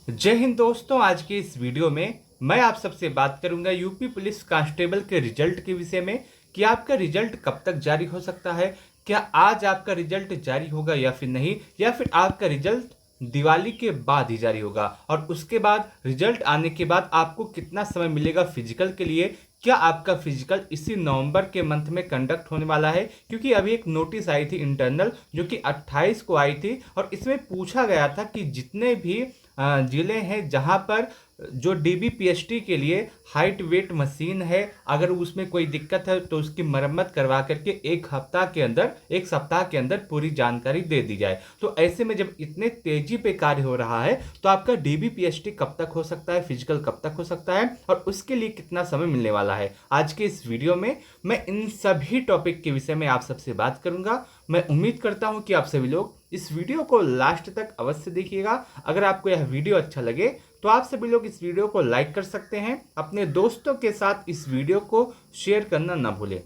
जय हिंद दोस्तों। आज के इस वीडियो में मैं आप सबसे बात करूंगा यूपी पुलिस कांस्टेबल के रिजल्ट के विषय में कि आपका रिजल्ट कब तक जारी हो सकता है। क्या आज आपका रिजल्ट जारी होगा या फिर नहीं, या फिर आपका रिजल्ट दिवाली के बाद ही जारी होगा, और उसके बाद रिजल्ट आने के बाद आपको कितना समय मिलेगा फिजिकल के लिए। क्या आपका फिजिकल इसी नवंबर के मंथ में कंडक्ट होने वाला है, क्योंकि अभी एक नोटिस आई थी इंटरनल जो कि 28 को आई थी, और इसमें पूछा गया था कि जितने भी जिले हैं जहां पर जो डीबीपीएसटी के लिए हाइट वेट मशीन है, अगर उसमें कोई दिक्कत है तो उसकी मरम्मत करवा करके एक सप्ताह के अंदर पूरी जानकारी दे दी जाए। तो ऐसे में जब इतने तेजी पे कार्य हो रहा है तो आपका डीबीपीएसटी कब तक हो सकता है, फिजिकल कब तक हो सकता है, और उसके लिए कितना समय मिलने वाला है। आज के इस वीडियो में मैं इन सभी टॉपिक के विषय में आप सबसे बात करूंगा। मैं उम्मीद करता हूं कि आप सभी लोग इस वीडियो को लास्ट तक अवश्य देखिएगा। अगर आपको यह वीडियो अच्छा लगे तो आप सभी लोग इस वीडियो को लाइक कर सकते हैं। अपने दोस्तों के साथ इस वीडियो को शेयर करना ना भूलें।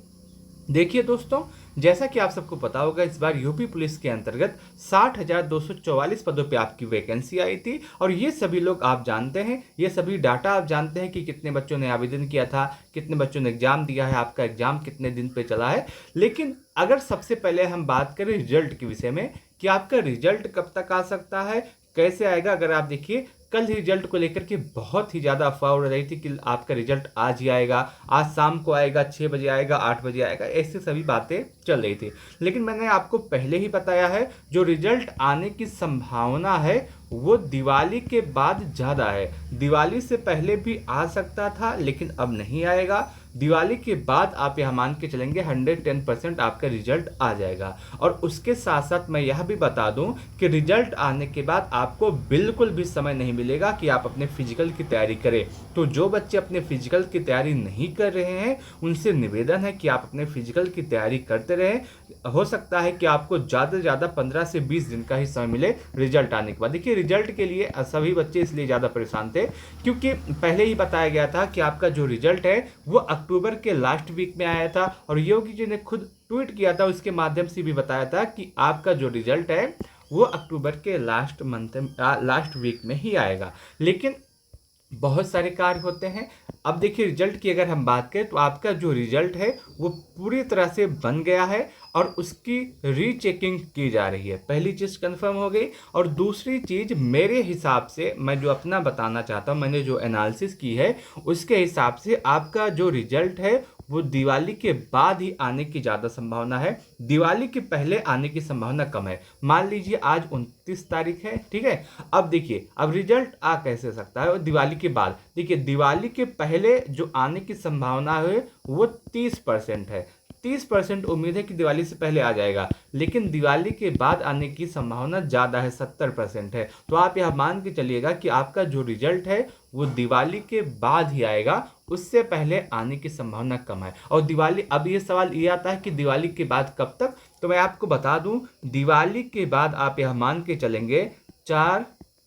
देखिए दोस्तों, जैसा कि आप सबको पता होगा, इस बार यूपी पुलिस के अंतर्गत 60,244 पदों पे आपकी वैकेंसी आई थी, और ये सभी लोग आप जानते हैं, ये सभी डाटा आप जानते हैं कि कितने बच्चों ने आवेदन किया था, कितने बच्चों ने एग्जाम दिया है, आपका एग्जाम कितने दिन पे चला है। लेकिन अगर सबसे पहले हम बात करें रिजल्ट के विषय में कि आपका रिजल्ट कब तक आ सकता है, कैसे आएगा। अगर आप देखिए, कल रिजल्ट को लेकर के बहुत ही ज़्यादा अफवाह उड़ रही थी कि आपका रिजल्ट आज ही आएगा, आज शाम को आएगा, 6 बजे आएगा, 8 बजे आएगा, ऐसी सभी बातें चल रही थी। लेकिन मैंने आपको पहले ही बताया है, जो रिजल्ट आने की संभावना है वो दिवाली के बाद ज़्यादा है। दिवाली से पहले भी आ सकता था लेकिन अब नहीं आएगा। दिवाली के बाद आप यह मान के चलेंगे 110% आपका रिजल्ट आ जाएगा। और उसके साथ साथ मैं यह भी बता दूं कि रिजल्ट आने के बाद आपको बिल्कुल भी समय नहीं मिलेगा कि आप अपने फिजिकल की तैयारी करें। तो जो बच्चे अपने फिजिकल की तैयारी नहीं कर रहे हैं उनसे निवेदन है कि आप अपने फिजिकल की तैयारी करते रहें। हो सकता है कि आपको ज़्यादा से ज़्यादा 15 से 20 दिन का ही समय मिले रिजल्ट आने के बाद। देखिए, रिजल्ट के लिए सभी बच्चे इसलिए ज़्यादा परेशान थे क्योंकि पहले ही बताया गया था कि आपका जो रिजल्ट है वो अक्टूबर के लास्ट वीक में आया था, और योगी जी ने खुद ट्वीट किया था, उसके माध्यम से भी बताया था कि आपका जो रिजल्ट है वो अक्टूबर के लास्ट वीक में ही आएगा। लेकिन बहुत सारे कार्य होते हैं। अब देखिए, रिजल्ट की अगर हम बात करें तो आपका जो रिजल्ट है वो पूरी तरह से बन गया है और उसकी रीचेकिंग की जा रही है। पहली चीज़ कंफर्म हो गई, और दूसरी चीज़ मेरे हिसाब से, मैं जो अपना बताना चाहता हूँ, मैंने जो एनालिसिस की है उसके हिसाब से आपका जो रिजल्ट है वो दिवाली के बाद ही आने की ज़्यादा संभावना है। दिवाली के पहले आने की संभावना कम है। मान लीजिए आज 29 तारीख है, ठीक है। अब देखिए, अब रिजल्ट आ कैसे सकता है, और दिवाली के बाद। देखिए, दिवाली के पहले जो आने की संभावना है वो 30% है। 30% उम्मीद है कि दिवाली से पहले आ जाएगा, लेकिन दिवाली के बाद आने की संभावना ज़्यादा है, 70% है। तो आप यह मान के चलिएगा कि आपका जो रिजल्ट है वो दिवाली के बाद ही आएगा, उससे पहले आने की संभावना कम है। और दिवाली, अब ये सवाल ये आता है कि दिवाली के बाद कब तक, तो मैं आपको बता दूं, दिवाली के बाद आप यह मान के चलेंगे 4,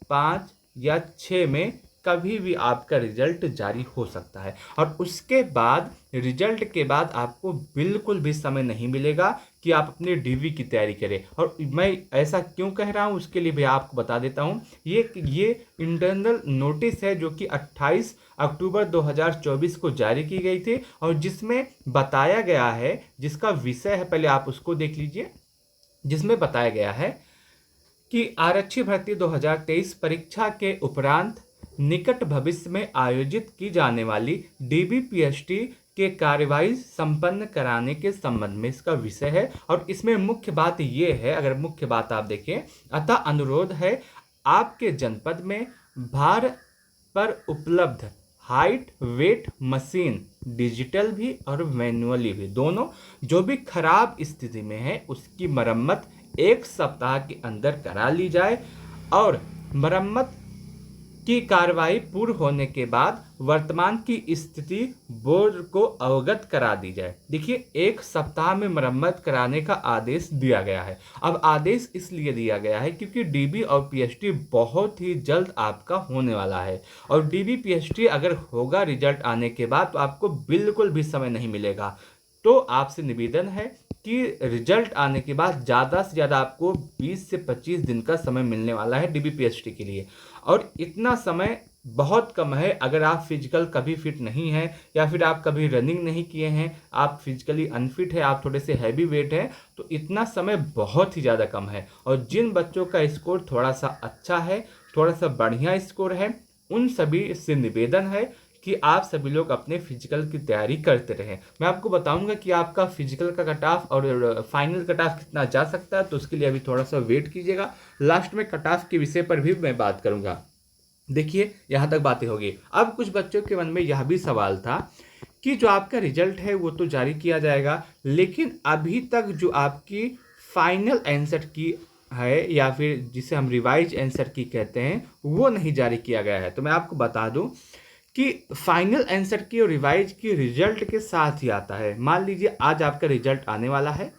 5 या 6 में कभी भी आपका रिजल्ट जारी हो सकता है। और उसके बाद, रिजल्ट के बाद आपको बिल्कुल भी समय नहीं मिलेगा कि आप अपने डीवी की तैयारी करें। और मैं ऐसा क्यों कह रहा हूँ उसके लिए भी आपको बता देता हूँ। ये इंटरनल नोटिस है जो कि 28 अक्टूबर 2024 को जारी की गई थी, और जिसमें बताया गया है, जिसका विषय है, पहले आप उसको देख लीजिए, जिसमें बताया गया है कि आरक्षी भर्ती 2023 परीक्षा के उपरांत निकट भविष्य में आयोजित की जाने वाली डीबीपीएसटी के कार्यवाही संपन्न कराने के संबंध में इसका विषय है। और इसमें मुख्य बात ये है, अगर मुख्य बात आप देखें, अतः अनुरोध है आपके जनपद में भार पर उपलब्ध हाइट वेट मशीन, डिजिटल भी और मैनुअली भी, दोनों, जो भी खराब स्थिति में है उसकी मरम्मत 1 सप्ताह के अंदर करा ली जाए, और मरम्मत की कार्रवाई पूर्ण होने के बाद वर्तमान की स्थिति बोर्ड को अवगत करा दी जाए। देखिए, 1 सप्ताह में मरम्मत कराने का आदेश दिया गया है। अब आदेश इसलिए दिया गया है क्योंकि डीबी और पीएसटी बहुत ही जल्द आपका होने वाला है, और डीबी पीएसटी अगर होगा रिजल्ट आने के बाद तो आपको बिल्कुल भी समय नहीं मिलेगा। तो आपसे निवेदन है कि रिजल्ट आने के बाद ज़्यादा से ज़्यादा आपको 20 से 25 दिन का समय मिलने वाला है डीबीपीएसटी के लिए। और इतना समय बहुत कम है। अगर आप फिजिकल कभी फिट नहीं हैं या फिर आप कभी रनिंग नहीं किए हैं, आप फिजिकली अनफिट है, आप थोड़े से हैवी वेट हैं, तो इतना समय बहुत ही ज़्यादा कम है। और जिन बच्चों का स्कोर थोड़ा सा अच्छा है, थोड़ा सा बढ़िया स्कोर है, उन सभी से निवेदन है कि आप सभी लोग अपने फिजिकल की तैयारी करते रहें। मैं आपको बताऊंगा कि आपका फिजिकल का कट ऑफ और फाइनल कट ऑफ कितना जा सकता है, तो उसके लिए अभी थोड़ा सा वेट कीजिएगा। लास्ट में कट ऑफ के विषय पर भी मैं बात करूंगा। देखिए, यहाँ तक बातें होगी। अब कुछ बच्चों के मन में यह भी सवाल था कि जो आपका रिजल्ट है वो तो जारी किया जाएगा, लेकिन अभी तक जो आपकी फाइनल आंसर की है या फिर जिसे हम रिवाइज आंसर की कहते हैं, वो नहीं जारी किया गया है। तो मैं आपको बता दूं कि फाइनल आंसर की और रिवाइज की रिजल्ट के साथ ही आता है। मान लीजिए आज आपका रिजल्ट आने वाला है,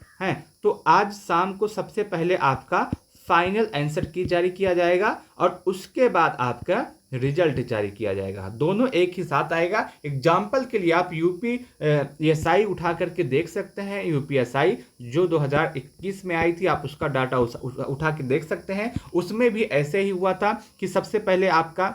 तो आज शाम को सबसे पहले आपका फाइनल आंसर की जारी किया जाएगा और उसके बाद आपका रिजल्ट जारी किया जाएगा। दोनों एक ही साथ आएगा। एग्जाम्पल के लिए आप यूपीएसआई उठा करके देख सकते हैं। यूपीएसआई जो 2021 में आई थी, आप उसका डाटा उठा के देख सकते हैं। उसमें भी ऐसे ही हुआ था कि सबसे पहले आपका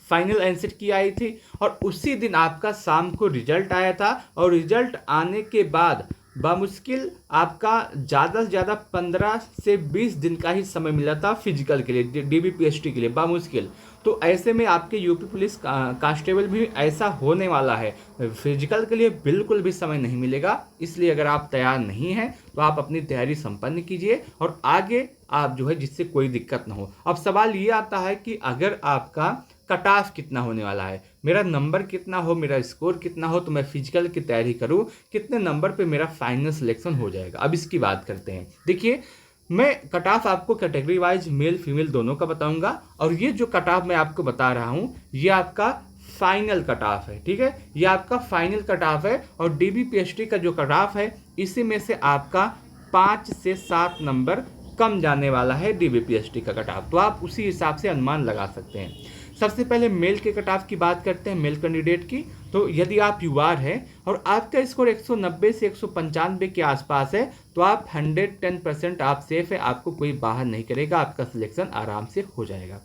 फाइनल आंसर की आई थी और उसी दिन आपका शाम को रिजल्ट आया था। और रिजल्ट आने के बाद बामुश्किल आपका ज़्यादा से ज़्यादा 15 से 20 दिन का ही समय मिला था फिजिकल के लिए, डीबीपीएसटी के लिए, बामुश्किल। तो ऐसे में आपके यूपी पुलिस कांस्टेबल भी ऐसा होने वाला है। फिजिकल के लिए बिल्कुल भी समय नहीं मिलेगा। इसलिए अगर आप तैयार नहीं हैं तो आप अपनी तैयारी संपन्न कीजिए और आगे आप जो है जिससे कोई दिक्कत ना हो। अब सवाल ये आता है कि अगर आपका कट ऑफ कितना होने वाला है, मेरा नंबर कितना हो, मेरा स्कोर कितना हो, तो मैं फिजिकल की तैयारी करूं, कितने नंबर पे मेरा फाइनल सिलेक्शन हो जाएगा। अब इसकी बात करते हैं। देखिए, मैं कट ऑफ आपको कैटेगरी वाइज मेल फीमेल दोनों का बताऊंगा और ये जो कट ऑफ मैं आपको बता रहा हूं ये आपका फाइनल कट ऑफ है। ठीक है, ये आपका फाइनल कट ऑफ है और डीबीपीएसटी का जो कट ऑफ है इसी में से आपका 5 से 7 नंबर कम जाने वाला है डीबीपीएसटी का कट ऑफ। तो आप उसी हिसाब से अनुमान लगा सकते हैं। सबसे पहले मेल के कट ऑफ की बात करते हैं, मेल कैंडिडेट की। तो यदि आप यूआर हैं और आपका स्कोर 190 से 195 के आसपास है तो आप 110% आप सेफ है, आपको कोई बाहर नहीं करेगा, आपका सिलेक्शन आराम से हो जाएगा।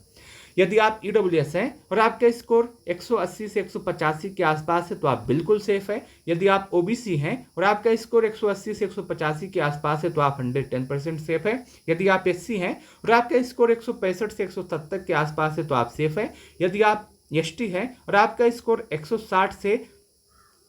यदि आप ईडब्ल्यूएस हैं और आपका स्कोर 180 से 185 के आसपास है तो आप बिल्कुल सेफ है। यदि आप ओबीसी हैं और आपका स्कोर 180 से 185 के आसपास है तो आप 110% सेफ है। यदि आप एससी हैं और आपका स्कोर 165 से 170 के आसपास है तो आप सेफ है। यदि आप एसटी हैं और आपका स्कोर 160 से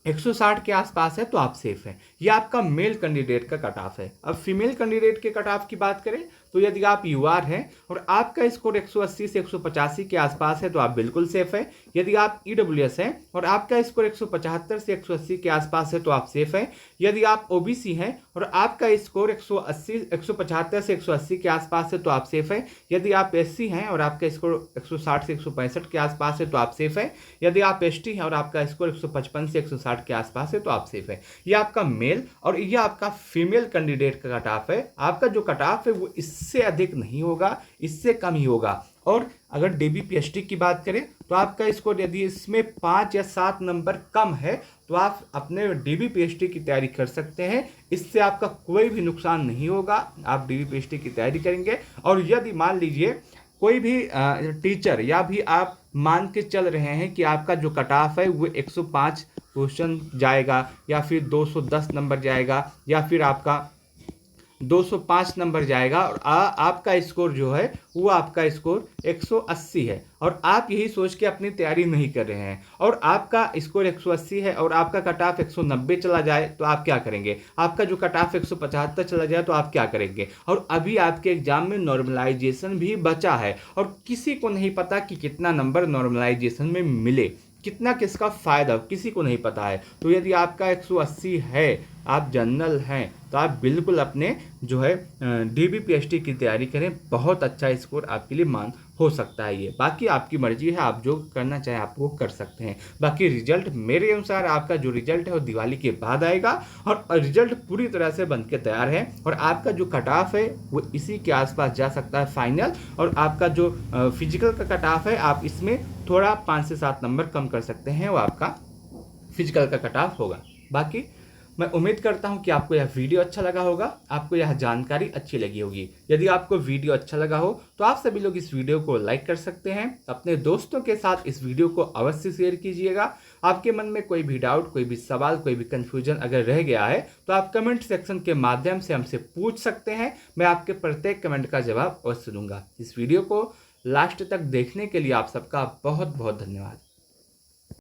160 के आसपास है तो आप सेफ हैं। ये आपका मेल कैंडिडेट का कट ऑफ है। अब फीमेल कैंडिडेट के कट ऑफ की बात करें तो यदि आप यूआर हैं और आपका स्कोर 180 से 185 के आसपास है तो आप बिल्कुल सेफ है। यदि आप ईडब्ल्यूएस हैं और आपका स्कोर 175 से 180 के आसपास है तो आप सेफ है। यदि आप ओबीसी हैं और आपका स्कोर 175 से 180 के आसपास है तो आप सेफ है। यदि आप एससी हैं और आपका स्कोर 160 से 165 के आसपास है तो आप सेफ है। यदि आप एसटी हैं और आपका स्कोर 155 से 160 के आसपास है तो आप सेफ है। ये आपका मेल और ये आपका फीमेल कैंडिडेट का कट ऑफ है। आपका जो कट ऑफ है वो इससे अधिक नहीं होगा, इससे कम ही होगा। और अगर डीबीपीएसटी की बात करें तो आपका स्कोर यदि इसमें 5 या 7 नंबर कम है तो आप अपने डीबीपीएसटी की तैयारी कर सकते हैं। इससे आपका कोई भी नुकसान नहीं होगा, आप डीबीपीएसटी की तैयारी करेंगे। और यदि मान लीजिए कोई भी टीचर या भी आप मान के चल रहे हैं कि आपका जो कट ऑफ है वो 105 क्वेश्चन जाएगा या फिर 210 नंबर जाएगा या फिर आपका 205 नंबर जाएगा और आपका स्कोर जो है वो आपका स्कोर 180 है और आप यही सोच के अपनी तैयारी नहीं कर रहे हैं और आपका स्कोर 180 है और आपका कट ऑफ 190 चला जाए तो आप क्या करेंगे? आपका जो कट ऑफ 175 चला जाए तो आप क्या करेंगे? और अभी आपके एग्जाम में नॉर्मलाइजेशन भी बचा है और किसी को नहीं पता कि कितना नंबर नॉर्मलाइजेशन में मिले, कितना किसका फ़ायदा किसी को नहीं पता है। तो यदि आपका 180 है, आप जनरल हैं, तो आप बिल्कुल अपने जो है डीबीपीएसटी की तैयारी करें। बहुत अच्छा स्कोर आपके लिए मान हो सकता है। ये बाकी आपकी मर्जी है, आप जो करना चाहें आप वो कर सकते हैं। बाकी रिजल्ट मेरे अनुसार आपका जो रिजल्ट है वो दिवाली के बाद आएगा और रिजल्ट पूरी तरह से बन के तैयार है और आपका जो कट ऑफ है वो इसी के आसपास जा सकता है फाइनल। और आपका जो फिजिकल का कट ऑफ है आप इसमें थोड़ा 5 से 7 नंबर कम कर सकते हैं, वो आपका फिजिकल का कट ऑफ होगा। बाकी मैं उम्मीद करता हूं कि आपको यह वीडियो अच्छा लगा होगा, आपको यह जानकारी अच्छी लगी होगी। यदि आपको वीडियो अच्छा लगा हो तो आप सभी लोग इस वीडियो को लाइक कर सकते हैं। अपने दोस्तों के साथ इस वीडियो को अवश्य शेयर कीजिएगा। आपके मन में कोई भी डाउट, कोई भी सवाल, कोई भी कंफ्यूजन अगर रह गया है तो आप कमेंट सेक्शन के माध्यम से हमसे पूछ सकते हैं। मैं आपके प्रत्येक कमेंट का जवाब अवश्य दूंगा। इस वीडियो को लास्ट तक देखने के लिए आप सबका बहुत बहुत धन्यवाद।